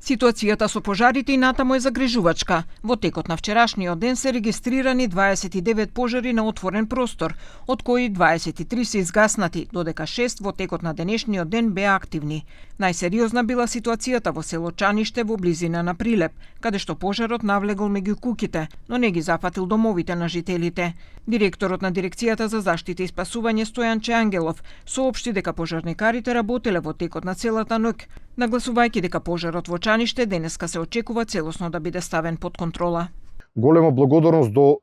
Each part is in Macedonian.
Ситуацијата со пожарите и натаму е загрижувачка. Во текот на вчерашниот ден се регистрирани 29 пожари на отворен простор, од кои 23 се изгаснати, додека 6 во текот на денешниот ден беа активни. Најсериозна била ситуацијата во село Чаниште во близина на Прилеп, каде што пожарот навлегол меѓу куќите, но не ги зафатил домовите на жителите. Директорот на Дирекцијата за заштита и спасување Стојанче Ангелов соопшти дека пожарникарите работеле во текот на целата ноќ, нагласувајќи дека пожарот во Чаниште денеска се очекува целосно да биде ставен под контрола. Голема благодарност до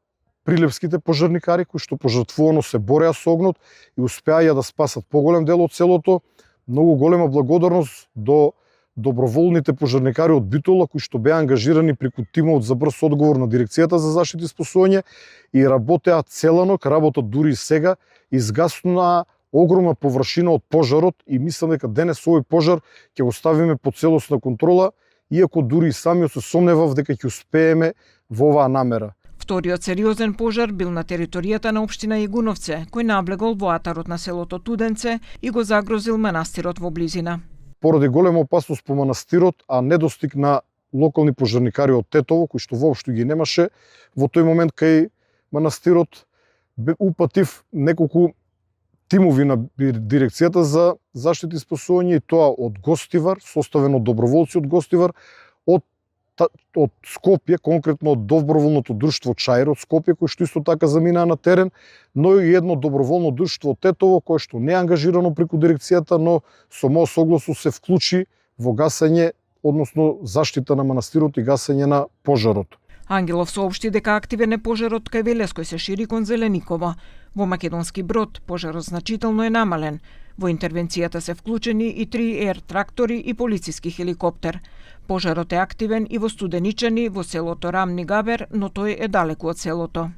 прилепските пожарникари кои што пожртвувано се бореа со огнот и успеаја да спасат поголем дел од селото. Многу голема благодарност до доброволните пожарникари од Битола кои што беа ангажирани преку тимот за брз одговор на Дирекцијата за заштита и спасување и работеа цела ноќ, работат дури и сега, изгаснаа огромна површина од пожарот и мислам дека денес овој пожар ќе го ставиме под целосна контрола, иако дури и самиот се сомневав дека ќе успееме во оваа намера. Вториот сериозен пожар бил на територијата на општина Јегуновце, кој наблегол во атарот на селото Туденце и го загрозил манастирот во близина. Поради голема опасност по манастирот, а недостиг на локални пожарникари од Тетово, кои што воопшто ги немаше, во тој момент кај манастирот упатив неколку тимови на Дирекцијата за заштита и спасување, и тоа од Гостивар, составено од доброволци од Гостивар, од Скопје, конкретно од доброволното друштво Чаир од Скопје, кој што исто така заминаа на терен, но и едно доброволно друштво од Тетово, кое што не е ангажирано преку Дирекцијата, но со мој согласно се вклучи во гасење, односно заштита на манастирот и гасење на пожарот. Ангелов соопшти дека активен е пожарот кај Велес кој се шири кон Зелениково. Во Македонски Брод пожарот значително е намален. Во интервенцијата се вклучени и 3 ер трактори и полициски хеликоптер. Пожарот е активен и во Студеничани, во селото Рамни Габер, но тој е далеку од селото.